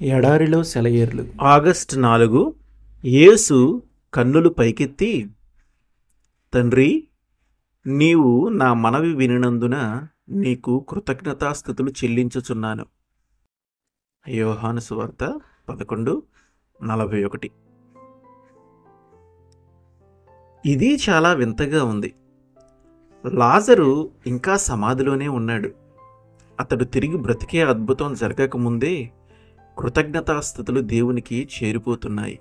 ఎడారిలో సెలయేర్లు. ఆగస్టు 4. యేసు కన్నులు పైకెత్తి, తండ్రి, నీవు నా మనవి వినినందున నీకు కృతజ్ఞతాస్థుతులు చెల్లించుచున్నాను. యోహాను సువార్త 11:41. ఇది చాలా వింతగా ఉంది. లాజరు ఇంకా సమాధిలోనే ఉన్నాడు. అతడు తిరిగి బ్రతికే అద్భుతం జరగకముందే కృతజ్ఞతాస్థుతులు దేవునికి చేరిపోతున్నాయి.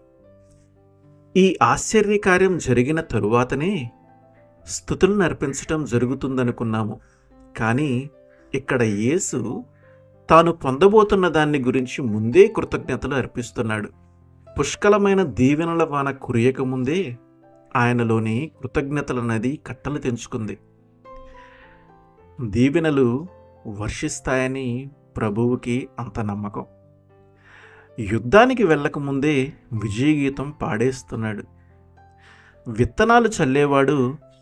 ఈ ఆశ్చర్యకార్యం జరిగిన తరువాతనే స్తుతులను అర్పించటం జరుగుతుందనుకున్నాము. కానీ ఇక్కడ యేసు తాను పొందబోతున్న దాన్ని గురించి ముందే కృతజ్ఞతలు అర్పిస్తున్నాడు. పుష్కలమైన దీవెనల వాన కురియకముందే ఆయనలోని కృతజ్ఞతల నది కట్టలు తెంచుకుంది. దీవెనలు వర్షిస్తాయని ప్రభువుకి అంత నమ్మకం. యుద్ధానికి వెళ్ళకముందే విజయగీతం పాడేస్తున్నాడు. విత్తనాలు చల్లేవాడు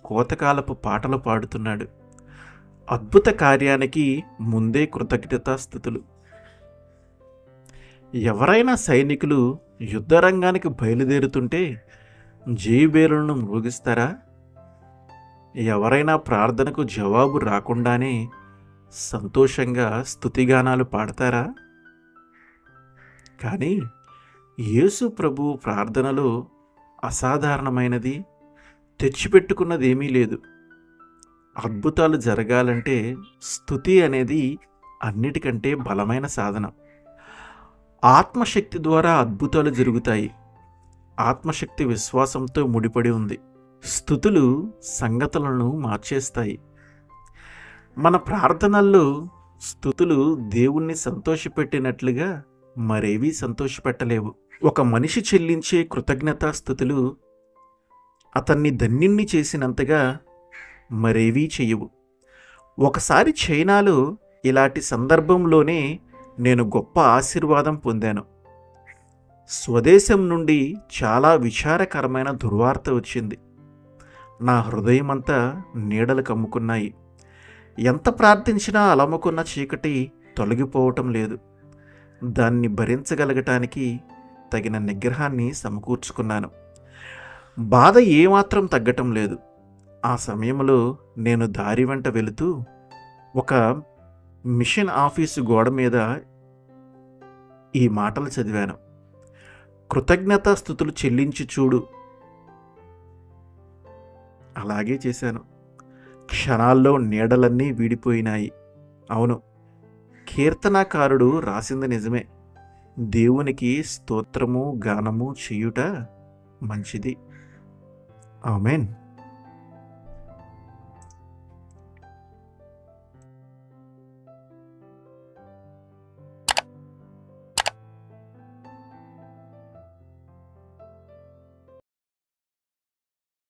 కోతకాలపు పాటలు పాడుతున్నాడు. అద్భుత కార్యానికి ముందే కృతజ్ఞతాస్థుతులు. ఎవరైనా సైనికులు యుద్ధరంగానికి బయలుదేరుతుంటే జయబేరులను మ్రోగిస్తారా? ఎవరైనా ప్రార్థనకు జవాబు రాకుండానే సంతోషంగా స్తుతిగానాలు పాడతారా? కానీ యేసు ప్రభువు ప్రార్థనలో అసాధారణమైనది, తెచ్చిపెట్టుకున్నదేమీ లేదు. అద్భుతాలు జరగాలంటే స్తుతి అనేది అన్నిటికంటే బలమైన సాధనం. ఆత్మశక్తి ద్వారా అద్భుతాలు జరుగుతాయి. ఆత్మశక్తి విశ్వాసంతో ముడిపడి ఉంది. స్తుతులు సంగతులను మార్చేస్తాయి. మన ప్రార్థనల్లో స్తుతులు దేవుణ్ణి సంతోషపెట్టినట్లుగా మరేవీ సంతోషపెట్టలేవు. ఒక మనిషి చెల్లించే కృతజ్ఞతాస్థుతులు అతన్ని ధన్యుణ్ణి చేసినంతగా మరేవీ చెయ్యవు. ఒకసారి చైనాలో ఇలాంటి సందర్భంలోనే నేను గొప్ప ఆశీర్వాదం పొందాను. స్వదేశం నుండి చాలా విచారకరమైన దుర్వార్త వచ్చింది. నా హృదయమంతా నీడలు కమ్ముకున్నాయి. ఎంత ప్రార్థించినా అలముకున్న చీకటి తొలగిపోవటం లేదు. దాన్ని భరించగలగటానికి తగిన నిగ్రహాన్ని సమకూర్చుకున్నాను. బాధ ఏమాత్రం తగ్గటం లేదు. ఆ సమయంలో నేను దారి వెంట వెళుతూ ఒక మిషన్ ఆఫీసు గోడ మీద ఈ మాటలు చదివాను. కృతజ్ఞతాస్థుతులు చెల్లించి చూడు. అలాగే చేశాను. క్షణాల్లో నీడలన్నీ వీడిపోయినాయి. అవును, కీర్తనాకారుడు రాసింది నిజమే. దేవునికి స్తోత్రము గానము చేయుట మంచిది. ఆమేన్.